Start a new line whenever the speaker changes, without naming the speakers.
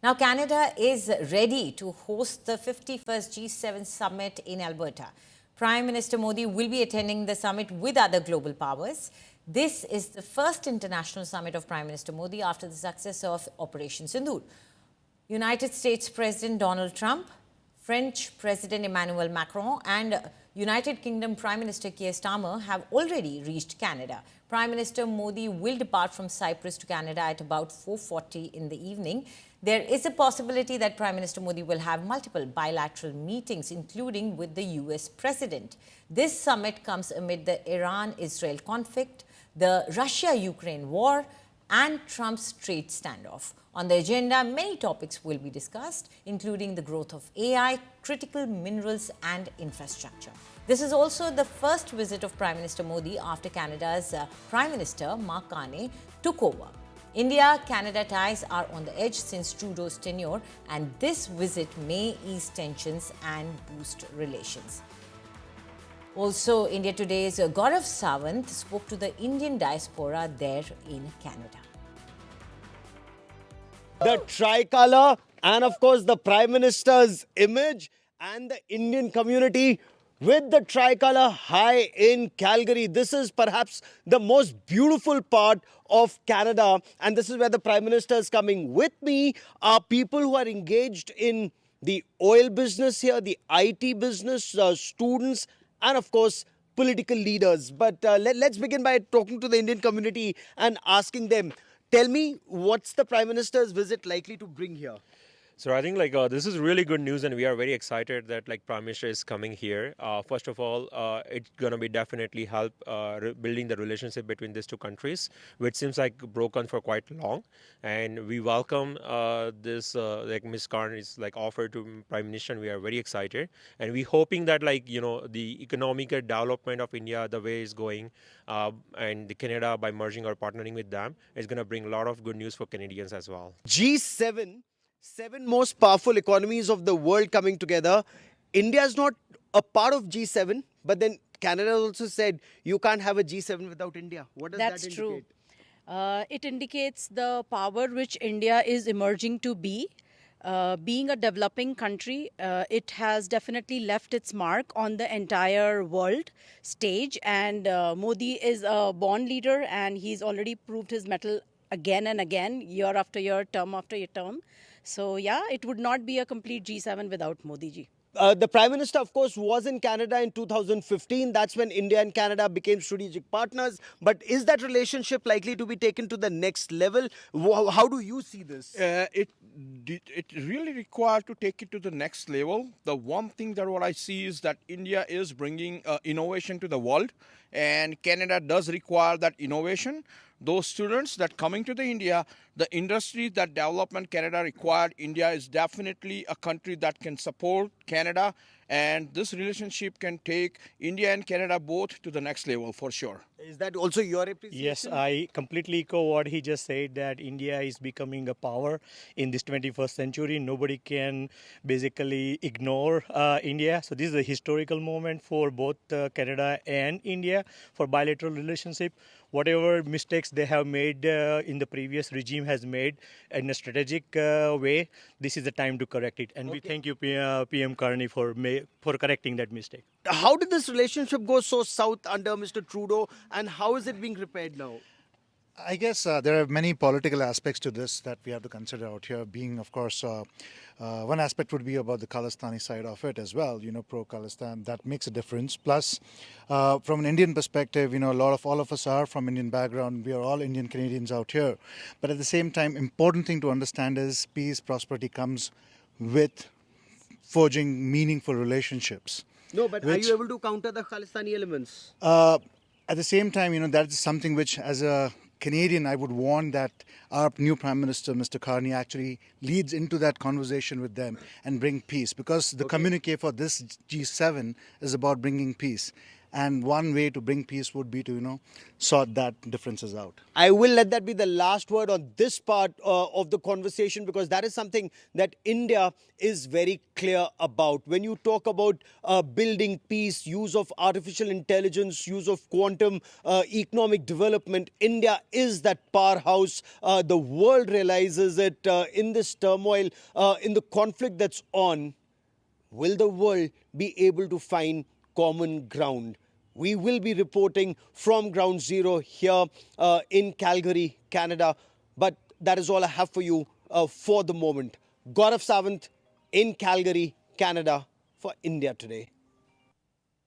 Now, Canada is ready to host the 51st G7 summit in Alberta. Prime Minister Modi will be attending the summit with other global powers. This is the first international summit of Prime Minister Modi after the success of Operation Sindhu. United States President Donald Trump, French President Emmanuel Macron and United Kingdom Prime Minister Keir Starmer have already reached Canada. Prime Minister Modi will depart from Cyprus to Canada at about 4:40 in the evening. There is a possibility that Prime Minister Modi will have multiple bilateral meetings, including with the US President. This summit comes amid the Iran-Israel conflict, the Russia-Ukraine war, and Trump's trade standoff. On the agenda, many topics will be discussed, including the growth of AI, critical minerals and infrastructure. This is also the first visit of Prime Minister Modi after Canada's Prime Minister Mark Carney took over. India-Canada ties are on the edge since Trudeau's tenure, and this visit may ease tensions and boost relations. Also, India Today's Gaurav Sawant spoke to the Indian diaspora there in Canada.
The tricolour and of course the Prime Minister's image and the Indian community with the tricolour high in Calgary. This is perhaps the most beautiful part of Canada, and this is where the Prime Minister is coming. With me are people who are engaged in the oil business here, the IT business, students and of course political leaders. But let's begin by talking to the Indian community and asking them, tell me, what's the Prime Minister's visit likely to bring here?
So I think this is really good news, and we are very excited that Prime Minister is coming here. First of all, it's going to be definitely help building the relationship between these two countries, which seems like broken for quite long. And we welcome this Ms. Carney's offer to Prime Minister, and we are very excited. And we're hoping that the economic development of India, the way it's going, and the Canada by merging or partnering with them is going to bring a lot of good news for Canadians as well.
G7. 7 most powerful economies of the world coming together. India is not a part of G7, but then Canada also said you can't have a G7 without India. What does that indicate?
That's true. It indicates the power which India is emerging to be. Being a developing country, it has definitely left its mark on the entire world stage. And Modi is a born leader, and he's already proved his mettle again and again, year after year, term after term. So, yeah, it would not be a complete G7 without Modi ji.
The Prime Minister, of course, was in Canada in 2015. That's when India and Canada became strategic partners. But is that relationship likely to be taken to the next level? How do you see this?
It really required to take it to the next level. The one thing that what I see is that India is bringing innovation to the world, and Canada does require that innovation. Those students that coming to the India, the industry that development Canada required, India is definitely a country that can support Canada, and this relationship can take India and Canada both to the next level for sure.
Is that also your appreciation?
Yes, I completely echo what he just said, that India is becoming a power in this 21st century. Nobody can basically ignore India. So this is a historical moment for both Canada and India for bilateral relationship. Whatever mistakes they have made in the previous regime has made in a strategic way, this is the time to correct it. And we thank you, PM Carney, for correcting that mistake.
How did this relationship go so south under Mr. Trudeau, and how is it being repaired now?
I guess there are many political aspects to this that we have to consider out here. Being, of course, one aspect would be about the Khalistani side of it as well. Pro-Khalistan, that makes a difference. Plus, from an Indian perspective, all of us are from Indian background. We are all Indian Canadians out here. But at the same time, important thing to understand is peace, prosperity comes with forging meaningful relationships.
No, but are you able to counter the Khalistani elements?
At the same time, that is something which, as a Canadian, I would want that our new Prime Minister, Mr. Carney, actually leads into that conversation with them and bring peace. Because the communique for this G7 is about bringing peace. and one way to bring peace would be to sort that differences out.
I will let that be the last word on this part of the conversation, because that is something that India is very clear about. When you talk about building peace, use of artificial intelligence, use of quantum economic development, India is that powerhouse. The world realizes it in this turmoil, in the conflict that's on. Will the world be able to find common ground? We will be reporting from Ground Zero here in Calgary, Canada. But that is all I have for you for the moment. Gaurav Sawant in Calgary, Canada for India Today.